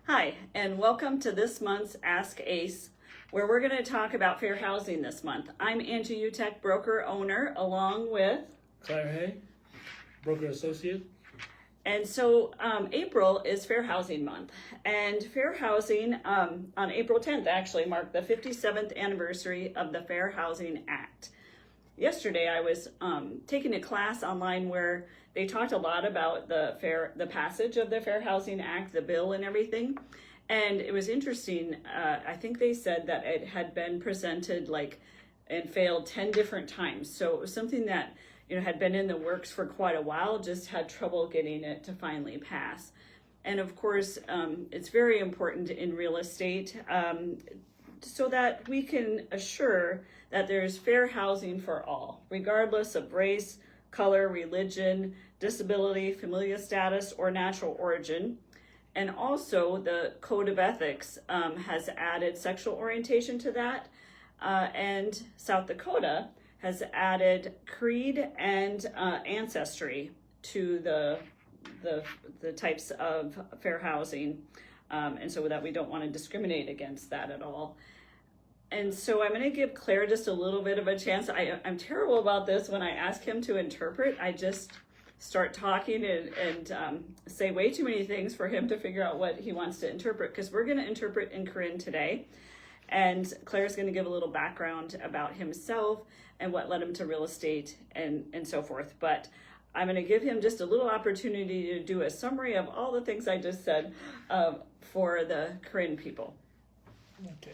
Hi, and welcome to this month's Ask Ace, where we're going to talk about fair housing this month. I'm Angie Uttecht, broker owner, along with Kler Hae, broker associate. And so April is Fair Housing Month, and Fair Housing on April 10th actually marked the 57th anniversary of the Fair Housing Act. Yesterday I was taking a class online where they talked a lot about the passage of the Fair Housing Act, the bill and everything, and it was interesting. I think they said that it had been presented and failed 10 different times, so it was something that had been in the works for quite a while, just had trouble getting it to finally pass. And of course, it's very important in real estate so that we can assure that there's fair housing for all, regardless of race, color, religion, disability, familial status, or natural origin. And also the Code of Ethics has added sexual orientation to that, and South Dakota has added creed and ancestry to the types of fair housing, and so that we don't want to discriminate against that at all. And so I'm going to give Kler just a little bit of a chance. I'm terrible about this. When I ask him to interpret, I just start talking and say way too many things for him to figure out what he wants to interpret, because we're going to interpret in Korean today. And Kler's going to give a little background about himself and what led him to real estate and so forth. But I'm going to give him just a little opportunity to do a summary of all the things I just said for the Korean people. Okay.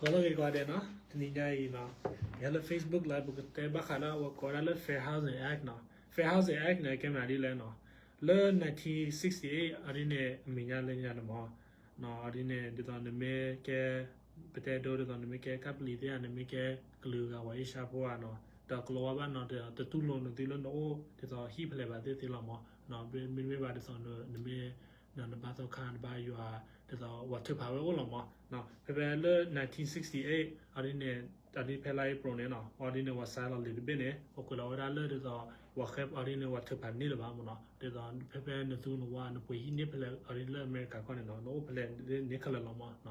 Hello, everyone. Today, yellow Facebook live book te bakana wa korala Fair Housing Act na. Fair Housing Act na kemna di le no. Learn 1968 adine minya le nya no. No adine de don me ke potato de don me ke kapli de ane me ke glue ga wa isha po no. The glove no the two loan the loan no de so hi ple ba de ti lo mo. No me ba de so no me no ba so kan ba you are the what to power all mo. No pepe le 1968 adine pelai pro ne no adine wa sala le de bene o ko la ora le de so wa khep adine what to pa ni le ba mo no de so pepe ne tu no wa no pu hi ne pele adine le America ko ne no pele ne kala lo mo no.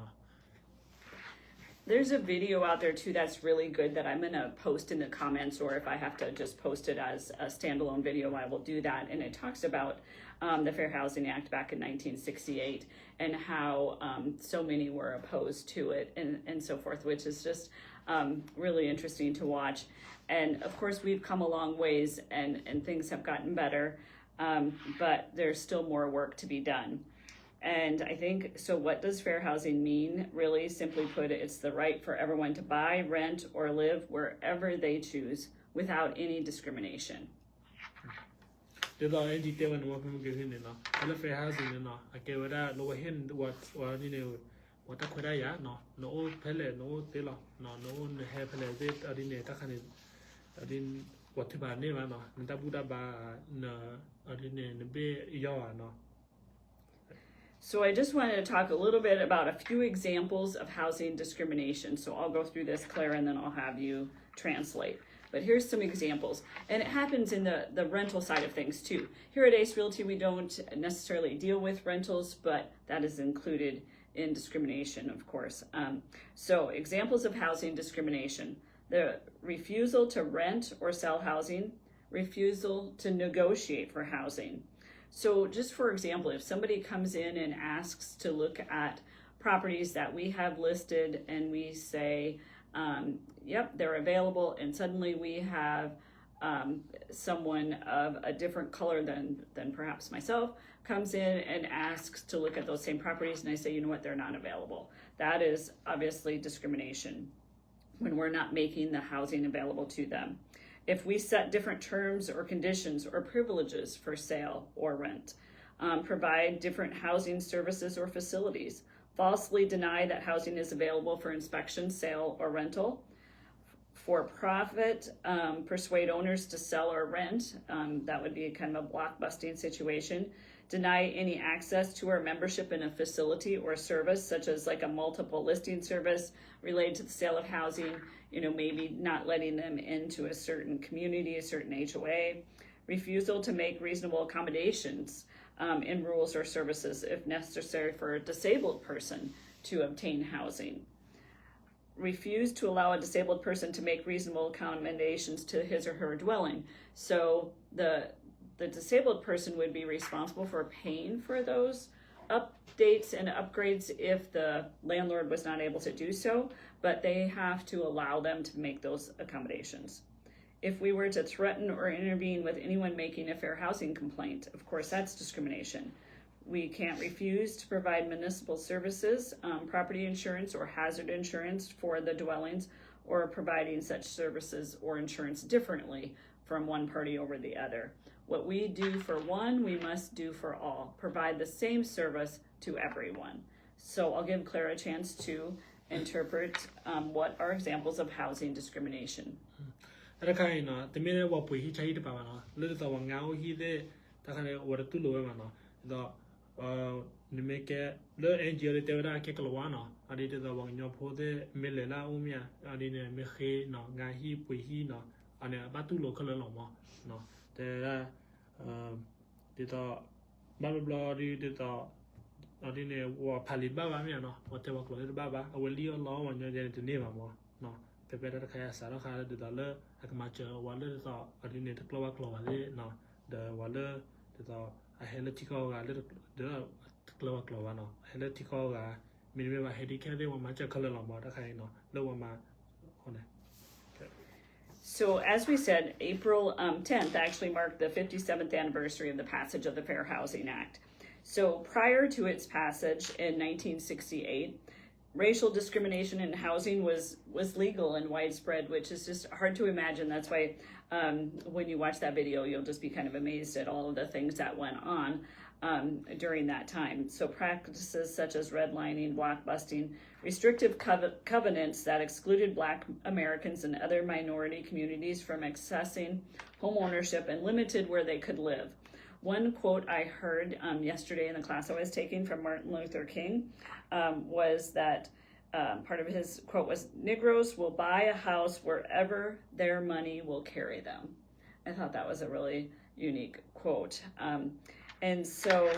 There's a video out there too that's really good that I'm going to post in the comments, or if I have to just post it as a standalone video, I will do that. And it talks about the Fair Housing Act back in 1968 and how so many were opposed to it and so forth, which is just really interesting to watch. And of course, we've come a long ways and things have gotten better, but there's still more work to be done. And I think, so what does fair housing mean? Really, simply put, it's the right for everyone to buy, rent, or live wherever they choose without any discrimination. The Angie Uttecht no from getting no. All fair housing no. I gave that no hen what what I ya no pele no telo no hair pele that adine takane adin what to buy never no. Ntabuda ba no adine be yawa no. So I just wanted to talk a little bit about a few examples of housing discrimination. So I'll go through this, Kler, and then I'll have you translate. But here's some examples. And it happens in the rental side of things too. Here at Ace Realty, we don't necessarily deal with rentals, but that is included in discrimination, of course. So examples of housing discrimination: the refusal to rent or sell housing, refusal to negotiate for housing. So just for example, if somebody comes in and asks to look at properties that we have listed and we say, yep, they're available, and suddenly we have someone of a different color than perhaps myself comes in and asks to look at those same properties, and I say, you know what, they're not available. That is obviously discrimination when we're not making the housing available to them. If we set different terms or conditions or privileges for sale or rent, provide different housing services or facilities, falsely deny that housing is available for inspection, sale, or rental, for profit, persuade owners to sell or rent, that would be kind of a blockbusting situation, deny any access to or membership in a facility or service, such as like a multiple listing service related to the sale of housing, maybe not letting them into a certain community, a certain HOA, refusal to make reasonable accommodations in rules or services if necessary for a disabled person to obtain housing. Refuse to allow a disabled person to make reasonable accommodations to his or her dwelling. So the disabled person would be responsible for paying for those updates and upgrades if the landlord was not able to do so, but they have to allow them to make those accommodations. If we were to threaten or intervene with anyone making a fair housing complaint, of course, that's discrimination. We can't refuse to provide municipal services, property insurance or hazard insurance for the dwellings, or providing such services or insurance differently from one party over the other. What we do for one, we must do for all. Provide the same service to everyone. So I'll give Kler a chance to interpret what are examples of housing discrimination. အဲ့ဒါခိုင်းနော်တမင်းရဲ့ဝပွေဟိချိုင်းတပါပါနော်လို့တော့ငါ့ဟိတဲ့တခါလေဝရတူလိုပဲမှာနော်တော့နိမေကလောအန်ဂျီရတဲ့ဝရကကလဝါနော်အဒီတော့ညောဖိုတဲ့မေလေလာဦးမြအဒီနေမေခေနော်ငါဟိပွေဟိနော်အနေဘတူလိုခလလောမနော်တဲ့ဒီတော့ဘာဘလာဒီတော့အဒီနေဝဖာလီဘာဘာမြနော်ဝတ်တဲ့ဝကလောဘာဘာအဝလီလောဝညတဲ့ဒီနေပါမောနော် Pepper Kaya Saraka, the dollar, Akamacha, Waller, I didn't take Clover Clover, no, the Waller, I had a tico, a little Clover Clover, no, I had a tico, maybe I had a carry one much color on what I know, lower my on it. So, as we said, April 10th actually marked the 57th anniversary of the passage of the Fair Housing Act. So, prior to its passage in 1968, racial discrimination in housing was legal and widespread, which is just hard to imagine. That's why when you watch that video, you'll just be kind of amazed at all of the things that went on during that time. So practices such as redlining, blockbusting, restrictive covenants that excluded Black Americans and other minority communities from accessing home ownership and limited where they could live. One quote I heard yesterday in the class I was taking from Martin Luther King was that part of his quote was, "Negroes will buy a house wherever their money will carry them." I thought that was a really unique quote. And so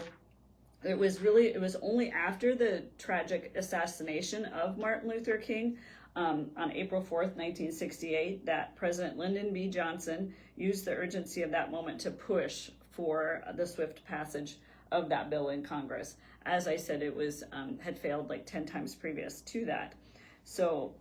it was only after the tragic assassination of Martin Luther King on April 4th, 1968, that President Lyndon B. Johnson used the urgency of that moment to push for the swift passage of that bill in Congress. As I said, it was had failed like 10 times previous to that. So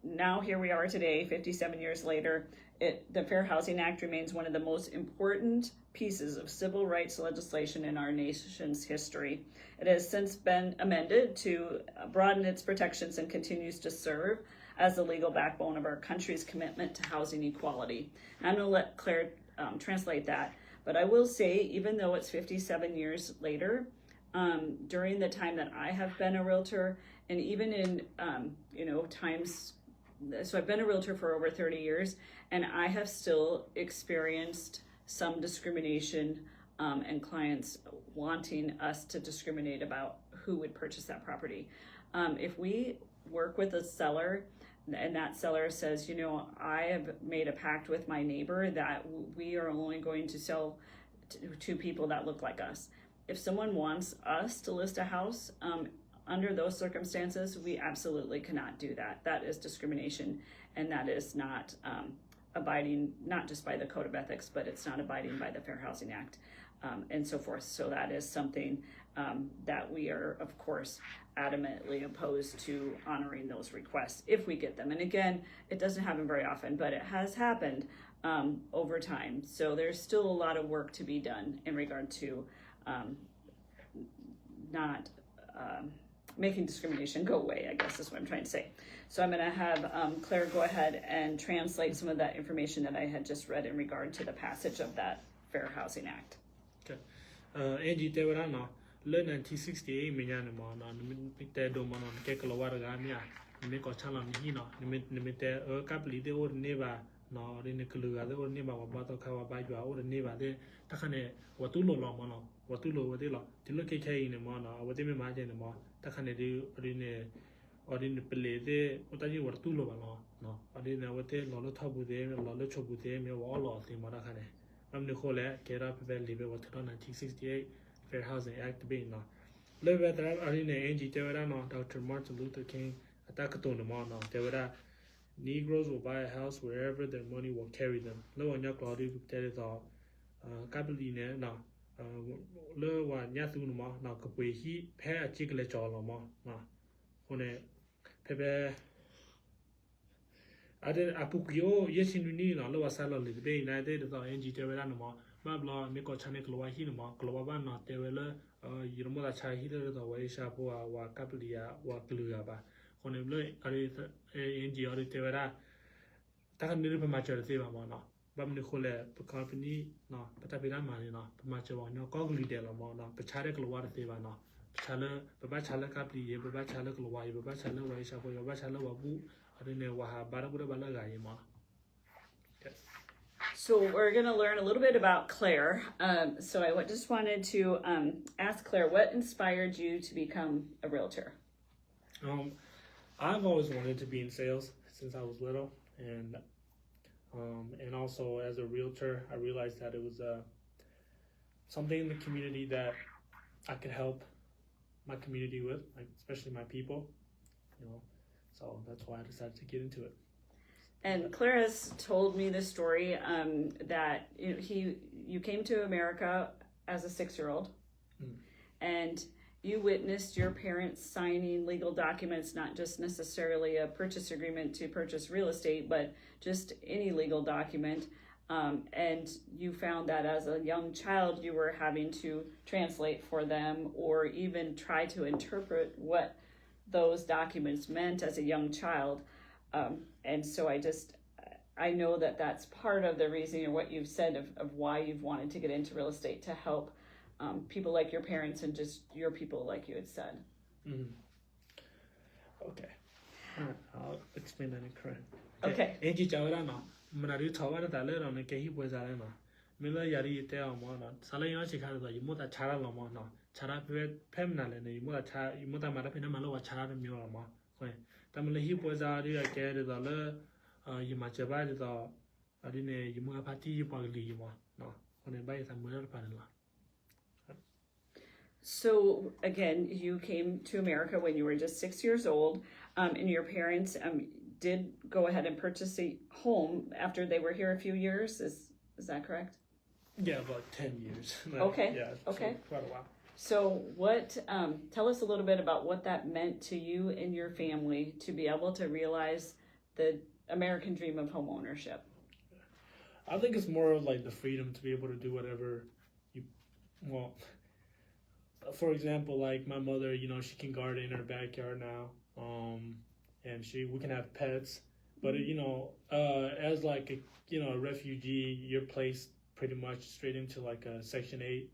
now here we are today, 57 years later. The Fair Housing Act remains one of the most important pieces of civil rights legislation in our nation's history. It has since been amended to broaden its protections and continues to serve as the legal backbone of our country's commitment to housing equality. I'm going to let Kler translate that. But I will say, even though it's 57 years later, during the time that I have been a realtor, and even in, times, so I've been a realtor for over 30 years, and I have still experienced some discrimination and clients wanting us to discriminate about who would purchase that property. If we work with a seller and that seller says, I have made a pact with my neighbor that we are only going to sell to people that look like us. If someone wants us to list a house under those circumstances, we absolutely cannot do that. That is discrimination, and that is not abiding, not just by the Code of Ethics, but it's not abiding by the Fair Housing Act and so forth. So that is something that we are, of course, adamantly opposed to honoring those requests if we get them. And again, it doesn't happen very often, but it has happened over time. So there's still a lot of work to be done in regard to not making discrimination go away, I guess is what I'm trying to say. So I'm going to have Kler go ahead and translate some of that information that I had just read in regard to the passage of that Fair Housing Act. Okay. Angie Uttecht, learn 1968 minyan mo no nimite do mo no ke kalawar ga mya nime ko chalam ni no nimite kapli de or ne ba no ri ne klu ga de or ne ba ba to kha ba jwa or ne ba de ta khane wa tu lo mo no wa tu lo wa de lo ti lo ke ke ne mo no wa de me ma je ne mo ta khane ri ne or ne ple de o ta ji wa tu lo ba no or ne wa de lo tha bu de lo cho bu de me wa lo ti mo ta khane am ne kho le ke ra pe li be wa 1968 Fair Housing Act being no. Live at that arena Angie Uttecht no Dr. Martin Luther King Atakato no no Uttecht Negroes will buy a house wherever their money will carry them. Low on your cloudy tell it all. Capiline no. Low one yathu no now kapwe he pair a chickle choloma no. Hone pepe. I did Apukio, yes in Nina, lower salad, the bay, I did the Angie Uttecht Babla, Miko Chanek Loa Hinoma, Globana, Tevela, Yurmola Chai Hitter, the way Shapoa, or Capilia, or Gluaba. When a blade, Angie or Tevera, Takan Nilipa Majority Mona, Bamnicole, Company, no, Patapirama, no, Macho, no, Gogli de la Mona, Pacharek Loa Tevana, Chala, Babachala Capri, Babachala Loa, Babachala, Shapo, Babachala Wabu, I don't know what Barabuda Balagayama. So we're going to learn a little bit about Kler. So I just wanted to ask Kler, what inspired you to become a realtor? I've always wanted to be in sales since I was little, and also as a realtor, I realized that it was something in the community that I could help my community with, like especially my people, So that's why I decided to get into it. And Kler has told me this story that you came to America as a 6-year-old, and you witnessed your parents signing legal documents, not just necessarily a purchase agreement to purchase real estate, but just any legal document. And you found that as a young child, you were having to translate for them or even try to interpret what those documents meant as a young child. And so I know that that's part of the reason, or what you've said of why you've wanted to get into real estate, to help people like your parents and just your people, like you had said. Mm-hmm. Okay. I'll explain that in Korean. Okay. Angie Uttecht, Manadu Tawara Dalera on the Kehi Wazarena. Miller Yari Teamona, Salayan Chicago, you mother Chara Lamona, Chara Pemnal, and you mother Marapina Malo, Chara Murama. Tamil he was out there, I get it, you might have it, I didn't you more party, you probably no, when I buy some more panel. So again, you came to America when you were just 6 years old, and your parents did go ahead and purchase a home after they were here a few years. Is that correct? Yeah, about 10 years. Okay. Yeah. Okay. Quite a while. So tell us a little bit about what that meant to you and your family to be able to realize the American dream of home ownership. I think it's more of like the freedom to be able to do whatever you want. For example, like my mother, she can garden in her backyard now, and we can have pets. But as like a refugee, you're placed pretty much straight into like a Section 8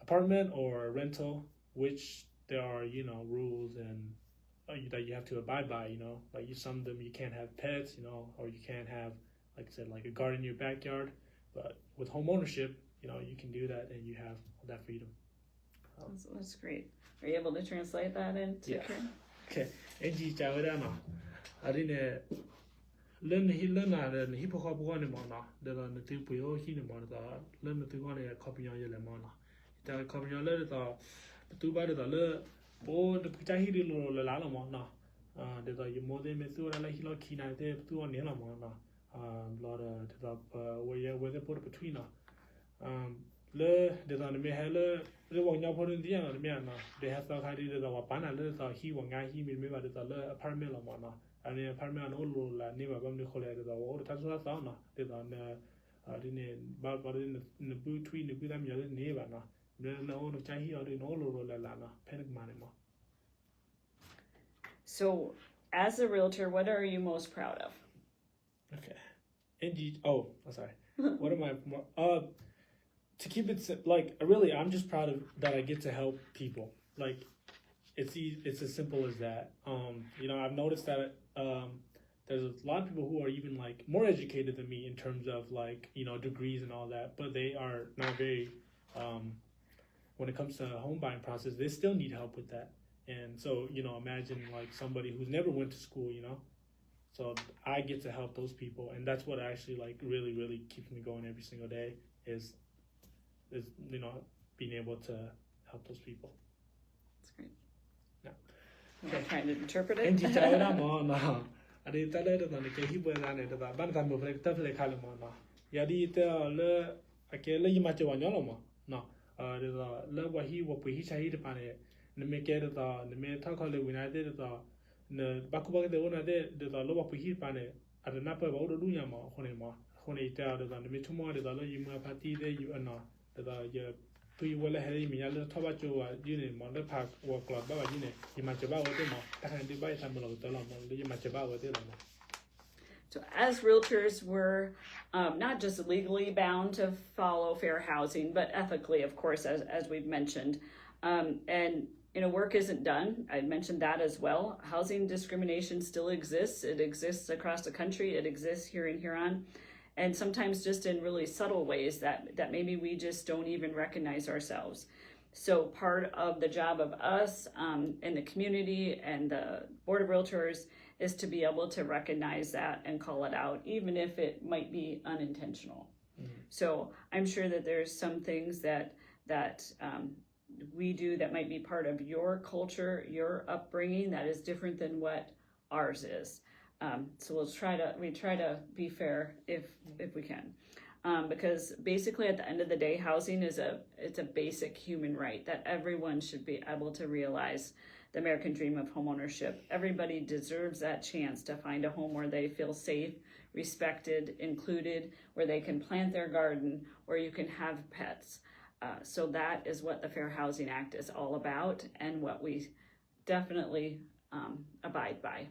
apartment or a rental, which there are rules and that you have to abide by. Like some of them you can't have pets, or you can't have, like I said, like a garden in your backyard. But with home ownership, you can do that and you have that freedom. That's great. Are you able to translate that into Korean? Okay. Angie Uttecht no. Arine learn he put up one mana. There are the two puyo he learn the two on a copy on your lemona. The copy on the two by the or the Pitahi Lalamona. There's a more than Methura like Kina, they two on the Lamona. Lot of where they put between there's on the Mehele, the one you put in the end of the man. They have the idea that our banner letters are he one guy, he remember the apartment Lamona. And the apartment all never going to collect the water. That's what I there's on in the between the good and your neighbor. Then no one Chahi or in all over Lana, panic manima. So, as a realtor, what are you most proud of? Okay. Angie, sorry. What am I? To keep it like really, I'm just proud of that I get to help people. Like, it's as simple as that. I've noticed that there's a lot of people who are even like more educated than me in terms of like degrees and all that, but they are not very. When it comes to the home buying process, they still need help with that. And so, imagine like somebody who's never went to school, So I get to help those people, and that's what actually like really, really keeps me going every single day is being able to help those people. That's great. Yeah. Okay. Trying to interpret it. Angie Uttecht no. I did tell her that the keep with an edit, but I'm definitely Calamon. Yadi tell her, I can't let you much on Yoloma. No, there's a love what he will be hit upon it. The make it the main talk of when I did the Bakuba the owner did the lower put hit upon it at the Napa of the Luyama, Honey tell the Mitumor, the you party there you are not. The tu will have me a little tobacco unit, Monday Park or Club Baba unit. You might about them. I can divide some of the long, you might about them. So as realtors, we're not just legally bound to follow fair housing, but ethically, of course, as we've mentioned. And work isn't done. I mentioned that as well. Housing discrimination still exists. It exists across the country. It exists here in Huron. And sometimes just in really subtle ways that maybe we just don't even recognize ourselves. So part of the job of us in the community and the Board of Realtors is to be able to recognize that and call it out, even if it might be unintentional. Mm-hmm. So I'm sure that there's some things that we do that might be part of your culture, your upbringing, that is different than what ours is. So we try to be fair if we can, because basically at the end of the day, housing it's a basic human right that everyone should be able to realize. The American dream of homeownership. Everybody deserves that chance to find a home where they feel safe, respected, included, where they can plant their garden, where you can have pets. So that is what the Fair Housing Act is all about, and what we definitely abide by.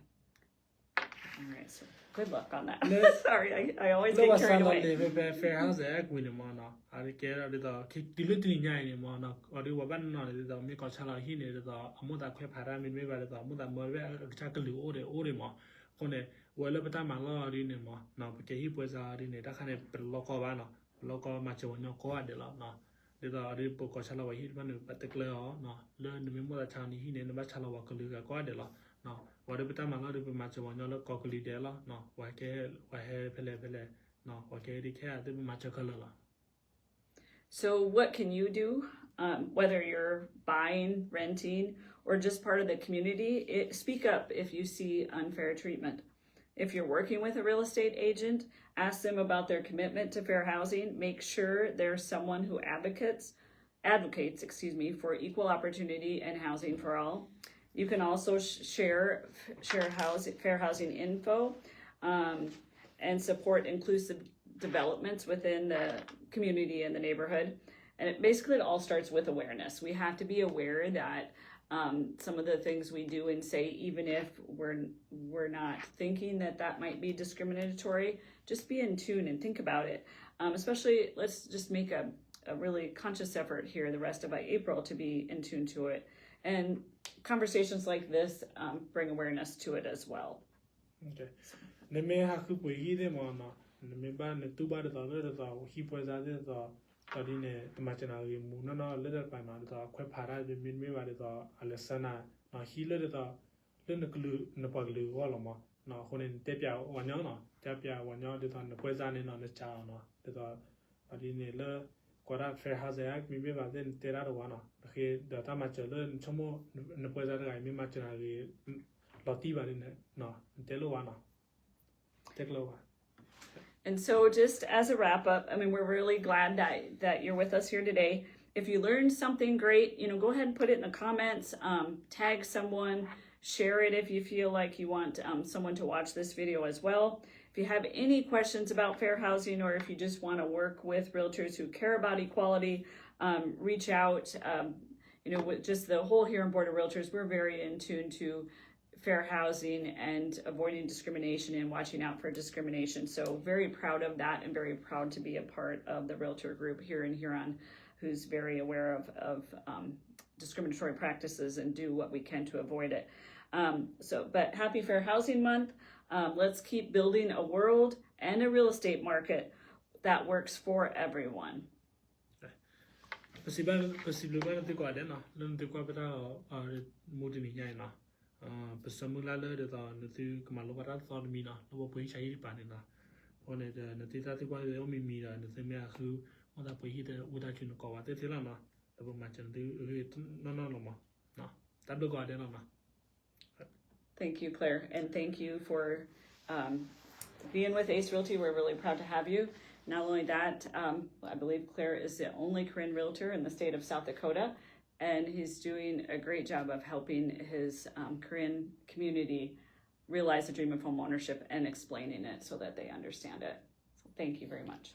All right, so good luck on that. Sorry, I always get carried away. Fair Housing Act with the mono. I care the delivery in mono, or the one the Miko Chala Hine, the Amuda Queparamin, maybe the Amuda Murray, exactly all the Orima. On a well over time, a law in him, now because he was in a kind of local vano, local macho no coadilla, no. The book of Chala hit one particular, no, learn the memory town he in the Bachala Wakaluga coadilla, no. Whatever time I know the match of one cockly della, no, why pele, no, why care the match of color. So, what can you do, whether you're buying, renting, or just part of the community? Speak up if you see unfair treatment. If you're working with a real estate agent, ask them about their commitment to fair housing. Make sure there's someone who advocates, for equal opportunity and housing for all. You can also share fair housing info and support inclusive developments within the community and the neighborhood. And it all starts with awareness. We have to be aware that some of the things we do and say, even if we're not thinking that might be discriminatory, just be in tune and think about it. Especially, let's just make a really conscious effort here the rest of April to be in tune to it. And conversations like this bring awareness to it as well. Okay. The may have to be them on the member the two bad he was at the Machinari Munana little by the Quepara, the Midmeva, the Alessana, now he let it Lunaclu Napaglu, Walama, now when in Tepia, Wanyana, Tapia, Wanyana, on the Poisanin on the child, the Adinela. Quite fair has a act, maybe then Terrawana. The Tamacha learn some more in the Poisa, I mean, Machinari Lotiva in it, no, Teluana. Take lower. And so, just as a wrap up, we're really glad that you're with us here today. If you learned something great, go ahead and put it in the comments, tag someone, share it if you feel like you want someone to watch this video as well. If you have any questions about fair housing, or if you just want to work with realtors who care about equality, reach out. With just the whole Huron Board of Realtors, we're very in tune to fair housing and avoiding discrimination and watching out for discrimination. So very proud of that, and very proud to be a part of the realtor group here in Huron, who's very aware of discriminatory practices and do what we can to avoid it. But happy Fair Housing Month. Let's keep building a world and a real estate market that works for everyone. Pesamula le de tu Kamalova thought me na, no way Shai Panina. On it, the Tita Omi Mira, and the Semia who on that way hit without you know, Tilana, the bu ma chen du no no ta do ko de no Thank you, Claire, and thank you for being with Ace Realty. We're really proud to have you. Not only that, I believe Claire is the only Korean realtor in the state of South Dakota, and he's doing a great job of helping his Korean community realize the dream of home ownership and explaining it so that they understand it. So thank you very much.